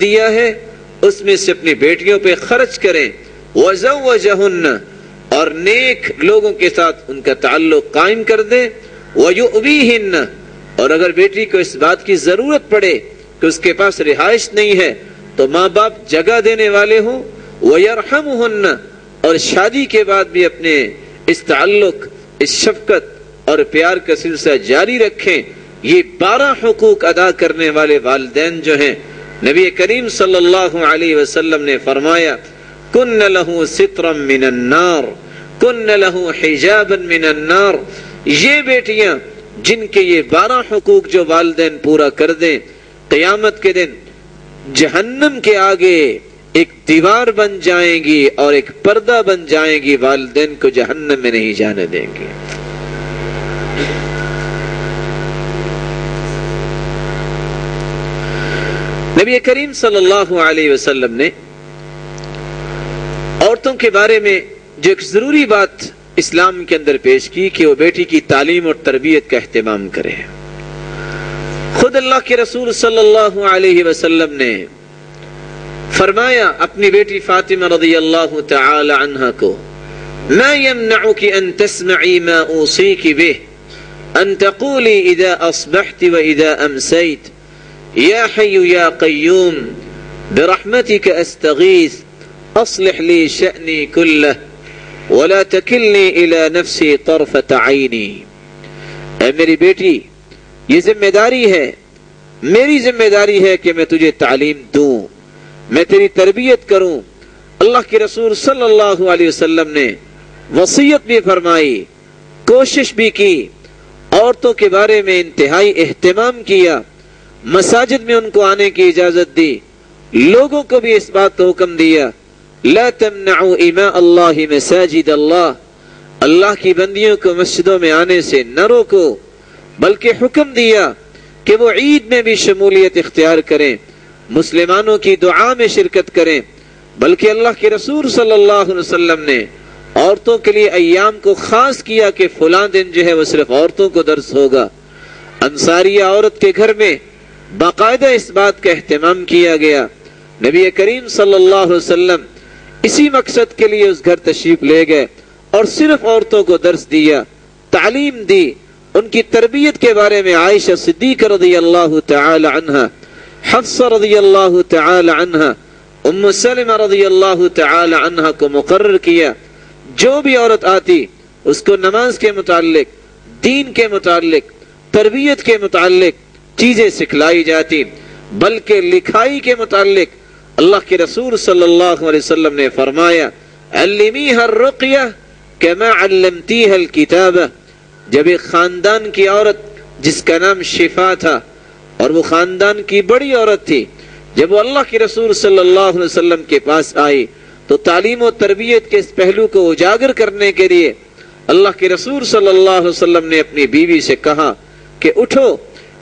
دیا ہے اس میں سے اپنی بیٹیوں پہ خرچ کریں، وزوجہن، اور نیک لوگوں کے ساتھ ان کا تعلق قائم کر دیں، ویؤویہن، اور اگر بیٹی کو اس بات کی ضرورت پڑے کہ اس کے پاس رہائش نہیں ہے تو ماں باپ جگہ دینے والے ہوں، ویرحمہن، اور شادی کے بعد بھی اپنے اس تعلق، اس شفقت اور پیار کا سلسلہ جاری رکھیں۔ یہ 12 حقوق ادا کرنے والے والدین جو ہیں، نبی کریم صلی اللہ علیہ وسلم نے فرمایا کن لہ سترا من النار، کن لہ حجابا من النار، یہ بیٹیاں جن کے یہ 12 حقوق جو والدین پورا کر دیں، قیامت کے دن جہنم کے آگے ایک دیوار بن جائیں گی اور ایک پردہ بن جائیں گی، والدین کو جہنم میں نہیں جانے دیں گے۔ نبی کریم صلی اللہ علیہ وسلم نے عورتوں کے بارے میں جو ایک ضروری بات اسلام کے اندر پیش کی کہ وہ بیٹی کی تعلیم اور تربیت کا اہتمام کرے۔ خود اللہ کے رسول صلی اللہ علیہ وسلم نے فرمایا اپنی بیٹی فاطمہ رضی اللہ تعالی عنہ کو، ما يمنعك ان تسمعي ما اوصيك به ان تقولي اذا اصبحت واذا امسيت يا حي يا قيوم برحمتك استغيث اصلح لي شأني كله ولا تكلني الى نفسي طرفة عيني۔ اے میری بیٹی، یہ ذمہ داری ہے، میری ذمہ داری ہے کہ میں تجھے تعلیم دوں، میں تیری تربیت کروں۔ اللہ کے رسول صلی اللہ علیہ وسلم نے وصیت بھی فرمائی، کوشش بھی کی، عورتوں کے بارے میں انتہائی اہتمام کیا، مساجد میں ان کو آنے کی اجازت دی، لوگوں کو بھی اس بات کا حکم دیا لا تمنعوا اماء اللہ مساجد اللہ، اللہ کی بندیوں کو مسجدوں میں آنے سے نہ روکو، بلکہ حکم دیا کہ وہ عید میں بھی شمولیت اختیار کریں، مسلمانوں کی دعا میں شرکت کریں۔ بلکہ اللہ کے رسول صلی اللہ علیہ وسلم نے عورتوں کے لیے ایام کو خاص کیا کہ فلاں دن جو ہے وہ صرف عورتوں کو درس ہوگا۔ انصاریہ عورت کے گھر میں باقاعدہ اس بات کا اہتمام کیا گیا۔ نبی کریم صلی اللہ علیہ وسلم اسی مقصد کے لیے اس گھر تشریف لے گئے اور صرف عورتوں کو درس دیا، تعلیم دی۔ ان کی تربیت کے بارے میں عائشہ صدیقہ رضی اللہ تعالی عنہ، حفصہ رضی اللہ تعالی عنہ، ام سلمہ رضی اللہ تعالی عنہ کو مقرر کیا، جو بھی عورت آتی اس کو نماز کے متعلق، دین کے متعلق، تربیت کے متعلق چیزیں سکھلائی جاتی۔ بلکہ لکھائی کے متعلق اللہ کے رسول صلی اللہ علیہ وسلم نے فرمایا علمیها الرقیہ کما علمتیها الکتابہ۔ جب ایک خاندان کی عورت جس کا نام شفا تھا اور وہ خاندان کی بڑی عورت تھی، جب وہ اللہ کے رسول صلی اللہ علیہ وسلم کے پاس آئی تو تعلیم و تربیت کے اس پہلو کو اجاگر کرنے کے لیے اللہ کے رسول صلی اللہ علیہ وسلم نے اپنی بیوی سے کہا کہ اٹھو،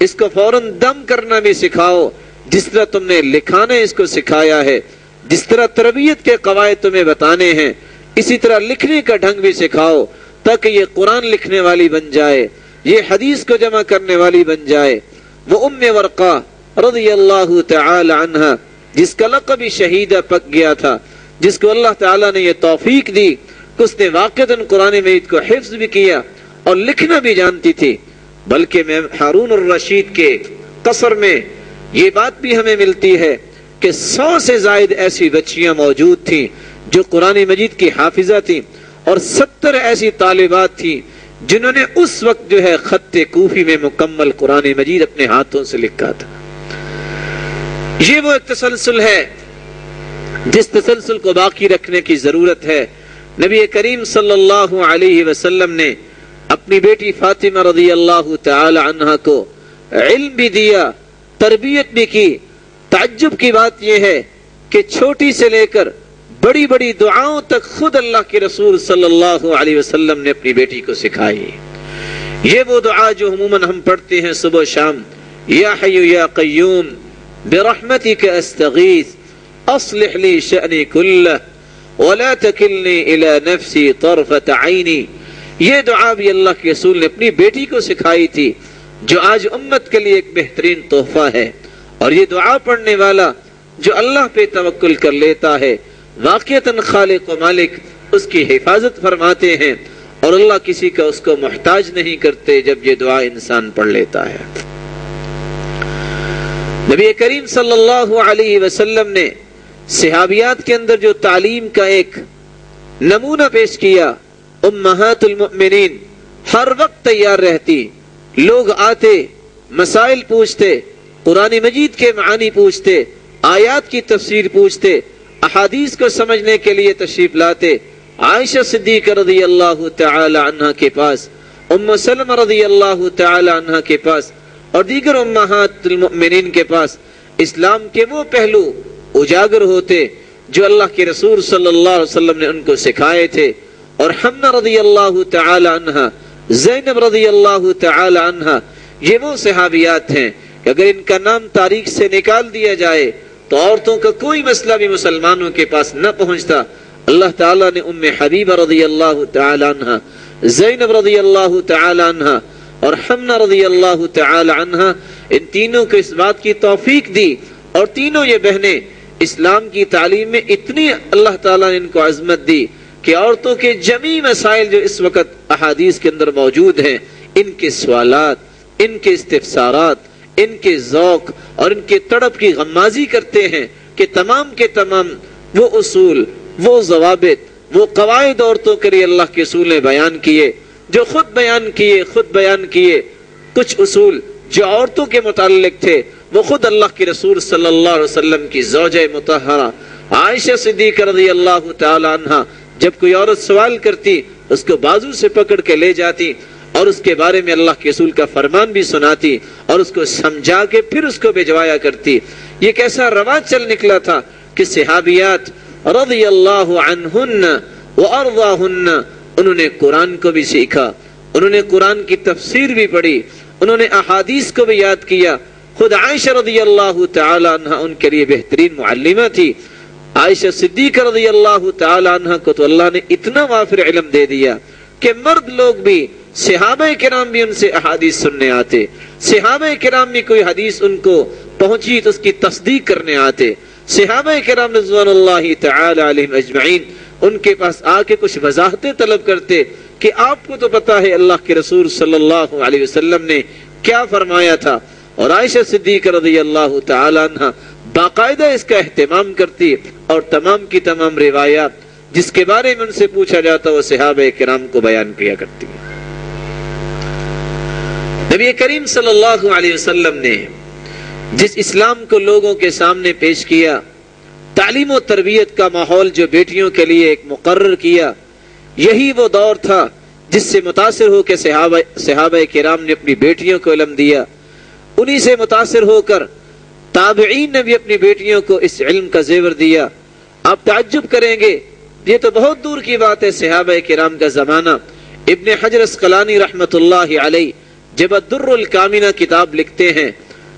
اس کو فوراً دم کرنا بھی سکھاؤ، جس طرح تم نے لکھانا اس کو سکھایا ہے، جس طرح تربیت کے قواعد تمہیں بتانے ہیں اسی طرح لکھنے کا ڈھنگ بھی سکھاؤ، تاکہ یہ قرآن لکھنے والی بن جائے، یہ حدیث کو جمع کرنے والی بن جائے۔ وہ ام ورقہ رضی اللہ تعالی عنہ جس کا لقب شہیدہ پک گیا تھا، جس کو اللہ تعالیٰ نے یہ توفیق دی کہ اس نے واقعتاً قرآن مجید کو حفظ بھی کیا اور لکھنا بھی جانتی تھی۔ بلکہ ہارون الرشید کے قصر میں یہ بات بھی ہمیں ملتی ہے کہ 100 سے زائد ایسی بچیاں موجود تھیں جو قرآن مجید کی حافظہ تھیں، اور 70 ایسی طالبات تھیں جنہوں نے اس وقت جو ہے خط کوفی میں مکمل قرآن مجید اپنے ہاتھوں سے لکھا تھا۔ یہ وہ ایک تسلسل ہے جس تسلسل کو باقی رکھنے کی ضرورت ہے۔ نبی کریم صلی اللہ علیہ وسلم نے اپنی بیٹی فاطمہ رضی اللہ تعالی عنہ کو علم بھی دیا، تربیت بھی کی۔ تعجب کی بات یہ ہے کہ چھوٹی سے لے کر بڑی بڑی دعاؤں تک خود اللہ کے رسول صلی اللہ علیہ وسلم نے اپنی بیٹی کو سکھائی۔ یہ وہ دعا جو عموماً ہم پڑھتے ہیں صبح شام، یا حی یا قیوم برحمتک استغیث اصلح لی شأنی کلہ ولا تکلنی الی نفسی طرفۃ عینی۔ یہ دعا بھی اللہ کے رسول نے اپنی بیٹی کو سکھائی تھی، جو آج امت کے لیے ایک بہترین تحفہ ہے۔ اور یہ دعا پڑھنے والا جو اللہ پہ توکل کر لیتا ہے واقعتاً خالق و مالک اس کی حفاظت فرماتے ہیں اور اللہ کسی کا اس کو محتاج نہیں کرتے جب یہ دعا انسان پڑھ لیتا ہے۔ نبی کریم صلی اللہ علیہ وسلم نے صحابیات کے اندر جو تعلیم کا ایک نمونہ پیش کیا، امہات المؤمنین ہر وقت تیار رہتی، لوگ آتے مسائل پوچھتے، قرآن مجید کے معانی پوچھتے، آیات کی تفسیر پوچھتے، احادیث کو سمجھنے کے لیے تشریف لاتے، عائشہ صدیقہ رضی اللہ تعالی عنہ کے پاس، ام سلمہ رضی اللہ تعالی عنہ کے پاس اور دیگر امہات المؤمنین کے پاس اسلام کے وہ پہلو اجاگر ہوتے جو اللہ کے رسول صلی اللہ علیہ وسلم نے ان کو سکھائے تھے۔ اور حمنہ رضی اللہ تعالی عنہ، زینب رضی اللہ تعالی عنہ، یہ وہ صحابیات ہیں کہ اگر ان کا نام تاریخ سے نکال دیا جائے تو عورتوں کا کوئی مسئلہ بھی مسلمانوں کے پاس نہ پہنچتا۔ اللہ تعالیٰ نے ام حبیبہ رضی اللہ تعالی عنہ، زینب رضی اللہ تعالی عنہ اور حمنہ رضی اللہ تعالی عنہ، ان تینوں کو اس بات کی توفیق دی اور تینوں یہ بہنیں اسلام کی تعلیم میں اتنی اللہ تعالیٰ نے ان کو عظمت دی کہ عورتوں کے جمی مسائل جو اس وقت احادیث کے اندر موجود ہیں، ان کے سوالات، ان کے استفسارات، ان کے ذوق اور ان کے تڑپ کی غمازی کرتے ہیں کہ تمام کے تمام وہ اصول، وہ ضوابط، وہ قواعد عورتوں کے لیے اللہ کے رسول نے بیان کیے، جو خود بیان کیے کچھ اصول جو عورتوں کے متعلق تھے، وہ خود اللہ کے رسول صلی اللہ علیہ وسلم کی زوجہ مطہرہ عائشہ صدیقہ رضی اللہ تعالی عنہ جب کوئی عورت سوال کرتی اس کو بازو سے پکڑ کے لے جاتی اور اس کے بارے میں اللہ کے رسول کا فرمان بھی سناتی اور اس کو سمجھا کے پھر اس کو بھجوایا کرتی۔ یہ کیسا رواج چل نکلا تھا کہ صحابیات رضی اللہ عنہن وارضاہن، انہوں نے قرآن کو بھی سیکھا، انہوں نے قرآن کی تفسیر بھی پڑھی، انہوں نے احادیث کو بھی یاد کیا۔ خود عائشہ رضی اللہ تعالی عنہ ان کے لیے بہترین معلمہ تھی۔ عائشہ صدیقہ رضی اللہ تعالی عنہ کو تو اللہ نے اتنا وافر علم دے دیا کہ مرد لوگ بھی، صحابہ کرام بھی ان سے احادیث سننے آتے، صحابہ کرام بھی کوئی حدیث ان کو پہنچی تو اس کی تصدیق کرنے آتے، صحابہ کرام رضوان اللہ تعالی علیہم اجمعین ان کے پاس آ کے کچھ وضاحتیں طلب کرتے کہ آپ کو تو پتا ہے اللہ کے رسول صلی اللہ علیہ وسلم نے کیا فرمایا تھا، اور عائشہ صدیقہ رضی اللہ تعالی عنہ باقاعدہ اس کا اہتمام کرتی اور تمام کی تمام روایات جس کے بارے میں ان سے پوچھا جاتا وہ صحابہ کرام کو بیان کیا کرتی۔ نبی کریم صلی اللہ علیہ وسلم نے جس اسلام کو لوگوں کے سامنے پیش کیا، تعلیم و تربیت کا ماحول جو بیٹیوں کے لیے ایک مقرر کیا، یہی وہ دور تھا جس سے متاثر ہو کے صحابہ کرام نے اپنی بیٹیوں کو علم دیا۔ انہی سے متاثر ہو کر تابعین نے بھی اپنی بیٹیوں کو اس علم کا زیور دیا۔ آپ تعجب کریں گے، یہ تو بہت دور کی بات ہے صحابہ کرام کا زمانہ۔ ابن حجر اسقلانی رحمت اللہ علیہ جب الدر الکامنہ کتاب لکھتے ہیں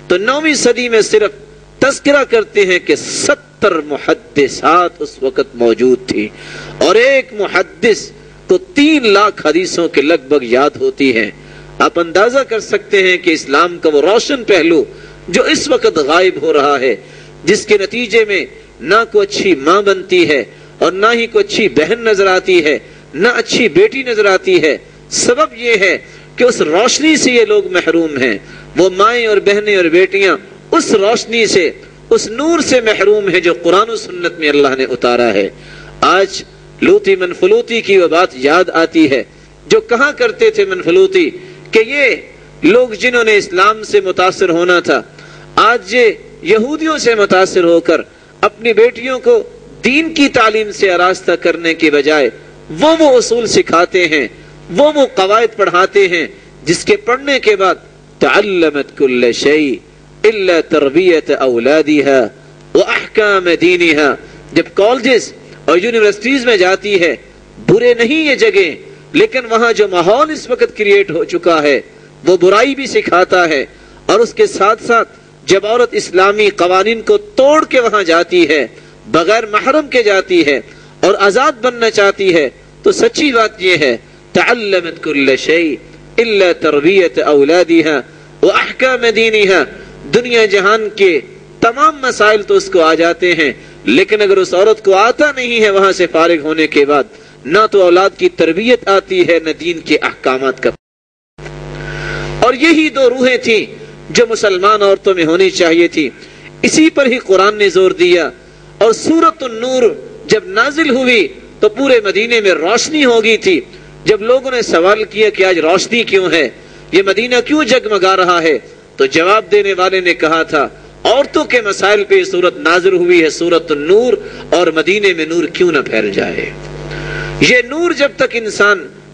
تو 9ویں صدی میں صرف تذکرہ کرتے ہیں کہ 70 محدثات اس وقت موجود تھی اور ایک محدث کو 3 لاکھ حدیثوں کے لگ بھگ یاد ہوتی ہیں۔ آپ اندازہ کر سکتے ہیں کہ اسلام کا وہ روشن پہلو جو اس وقت غائب ہو رہا ہے، جس کے نتیجے میں نہ کوئی اچھی ماں بنتی ہے اور نہ ہی کوئی اچھی بہن نظر آتی ہے، نہ اچھی بیٹی نظر آتی ہے۔ سبب یہ ہے کہ اس روشنی سے یہ لوگ محروم ہیں، وہ مائیں اور بہنیں اور بیٹیاں اس روشنی سے، اس نور سے محروم ہیں جو قرآن و سنت میں اللہ نے اتارا ہے۔ آج لوتی منفلوطی کی وہ بات یاد آتی ہے جو کہا کرتے تھے منفلوطی کہ یہ لوگ جنہوں نے اسلام سے متاثر ہونا تھا، آج یہ یہودیوں سے متاثر ہو کر اپنی بیٹیوں کو دین کی تعلیم سے آراستہ کرنے کے بجائے وہ اصول سکھاتے ہیں، وہ قواعد پڑھاتے ہیں جس کے پڑھنے کے بعد تعلمت کل شیء الا تربیت اولادها واحکام دینها، جب کالجز اور یونیورسٹیز میں جاتی ہے، برے نہیں یہ جگہ، لیکن وہاں جو ماحول اس وقت کریٹ ہو چکا ہے وہ برائی بھی سکھاتا ہے، اور اس کے ساتھ ساتھ جب عورت اسلامی قوانین کو توڑ کے وہاں جاتی ہے، بغیر محرم کے جاتی ہے اور آزاد بننا چاہتی ہے، تو سچی بات یہ ہے تعلمت کل شیء الا تربیت اولادها واحکام دینها، دنیا جہان کے تمام مسائل تو اس کو آ جاتے ہیں، لیکن اگر اس عورت کو آتا نہیں ہے وہاں سے فارغ ہونے کے بعد، نہ تو اولاد کی تربیت آتی ہے نہ دین کے احکامات کا۔ اور یہی دو روحیں تھیں جو مسلمان عورتوں میں ہونی چاہیے تھی، اسی پر ہی قرآن نے زور دیا۔ اور سورۃ النور جب نازل ہوئی تو پورے مدینے میں روشنی ہو گئی تھی۔ جب لوگوں نے سوال کیا کہ آج روشنی کیوں ہے، یہ مدینہ کیوں جگمگا رہا ہے، تو جواب دینے والے نے کہا تھا عورتوں کے مسائل پہ یہ سورت نازل ہوئی ہے، سورۃ النور، اور مدینے میں نور کیوں نہ پھیل جائے۔ یہ نور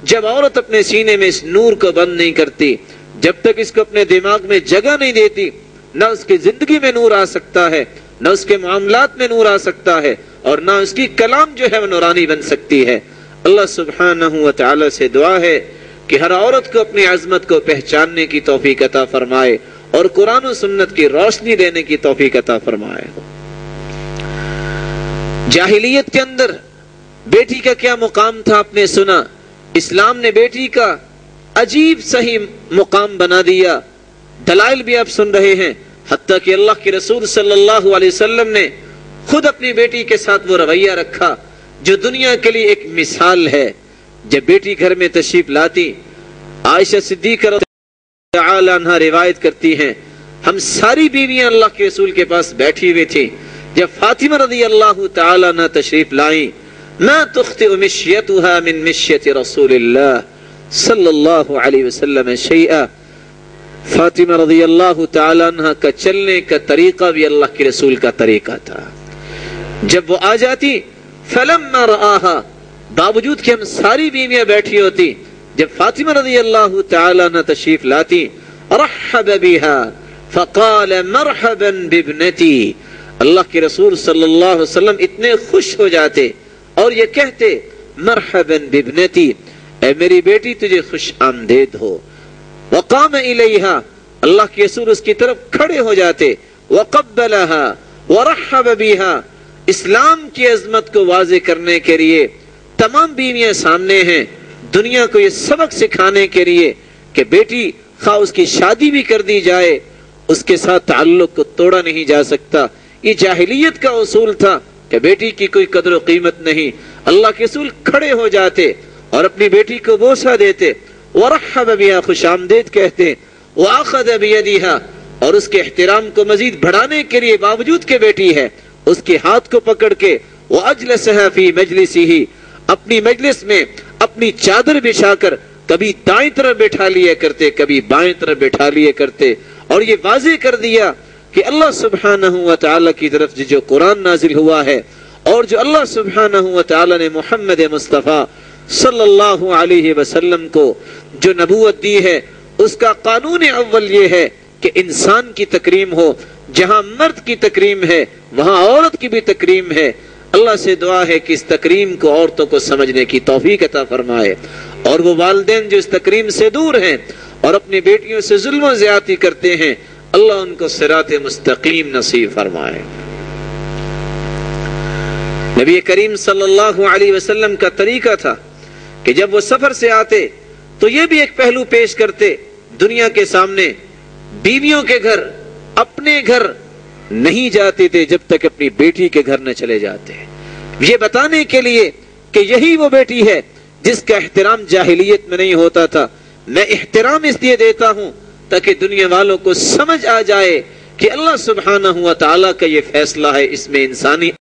جب عورت اپنے سینے میں اس نور کو بند نہیں کرتی، جب تک اس کو اپنے دماغ میں جگہ نہیں دیتی، نہ اس کی زندگی میں نور آ سکتا ہے، نہ اس کے معاملات میں نور آ سکتا ہے، اور نہ اس کی کلام جو ہے وہ نورانی بن سکتی ہے۔ اللہ سبحانہ و تعالی سے دعا ہے کہ ہر عورت کو اپنی عظمت کو پہچاننے کی توفیق عطا فرمائے اور قرآن و سنت کی روشنی دینے کی توفیق عطا فرمائے۔ جاہلیت کے اندر بیٹی کا کیا مقام تھا آپ نے سنا، اسلام نے بیٹی کا عجیب صحیح مقام بنا دیا، دلائل بھی آپ سن رہے ہیں، حتیٰ کہ اللہ کے رسول صلی اللہ علیہ وسلم نے خود اپنی بیٹی کے ساتھ وہ رویہ رکھا جو دنیا کے لیے ایک مثال ہے۔ جب بیٹی گھر میں تشریف لاتی، عائشہ صدیقہ رضی اللہ تعالی عنہ روایت کرتی ہیں، ہم ساری بیویاں اللہ کے رسول کے پاس بیٹھی ہوئی تھی، جب فاطمہ رضی اللہ تعالی عنہ تشریف لائیں، ما تخطئ مشیتها من مشیت رسول اللہ صلی اللہ علیہ وسلم شیئا، فاطمہ رضی اللہ تعالی عنہ کا چلنے کا طریقہ بھی اللہ کے رسول کا طریقہ تھا۔ جب وہ آ جاتی، فلما رآہا، باوجود کہ ہم ساری بیویاں بیٹھی ہوتی، جب فاطمہ رضی اللہ تعالی عنہ تشریف لاتی، رحب بها فقال مرحبا بابنتی، اللہ کے رسول صلی اللہ علیہ وسلم اتنے خوش ہو جاتے اور یہ کہتے مرحبا بابنتی، اے میری بیٹی تجھے خوش آمدید ہو۔ وقام الیہا، اللہ کے رسول اس کی طرف کھڑے ہو جاتے، وقبلها ورحب بها، اسلام کی عظمت کو واضح کرنے کے لیے تمام بیویاں سامنے ہیں، دنیا کو یہ سبق سکھانے کے لیے کہ بیٹی خواہ اس کی شادی بھی کر دی جائے، اس کے ساتھ تعلق کو توڑا نہیں جا سکتا۔ یہ جاہلیت کا اصول تھا کہ بیٹی کی کوئی قدر و قیمت نہیں۔ اللہ کے رسول کھڑے ہو جاتے اور اپنی بیٹی کو بوسہ دیتے، وَرَحَّبَ بِهَا، خوش آمدید کہتے، وَأَخَذَ بِيَدِهَا، اور اس کے احترام کو مزید بڑھانے کے لیے باوجود کہ بیٹی ہے، اس کے ہاتھ کو پکڑ کے وَأَجْلَسَهَا فِي مَجْلِسِهِ، اپنی مجلس میں اپنی چادر بچھا کر کبھی دائیں طرف بٹھا لیا کرتے، کبھی بائیں طرف بٹھا لیا کرتے، اور یہ واضح کر دیا کہ اللہ سبحانہ و تعالی کی طرف جو قرآن نازل ہوا ہے اور جو اللہ سبحانہ و تعالی نے محمد مصطفیٰ صلی اللہ علیہ وسلم کو جو نبوت دی ہے، اس کا قانون اول یہ ہے کہ انسان کی تکریم ہو، جہاں مرد کی تکریم ہے وہاں عورت کی بھی تکریم ہے۔ اللہ سے دعا ہے کہ اس تکریم کو عورتوں کو سمجھنے کی توفیق عطا فرمائے، اور وہ والدین جو اس تکریم سے دور ہیں اور اپنی بیٹیوں سے ظلم و زیادتی کرتے ہیں، اللہ ان کو صراط مستقیم نصیب فرمائے۔ نبی کریم صلی اللہ علیہ وسلم کا طریقہ تھا کہ جب وہ سفر سے آتے تو یہ بھی ایک پہلو پیش کرتے دنیا کے سامنے، بیویوں کے گھر، اپنے گھر نہیں جاتے تھے جب تک اپنی بیٹی کے گھر نہ چلے جاتے، یہ بتانے کے لیے کہ یہی وہ بیٹی ہے جس کا احترام جاہلیت میں نہیں ہوتا تھا۔ میں احترام اس لیے دیتا ہوں تاکہ دنیا والوں کو سمجھ آ جائے کہ اللہ سبحانہ و تعالیٰ کا یہ فیصلہ ہے، اس میں انسانی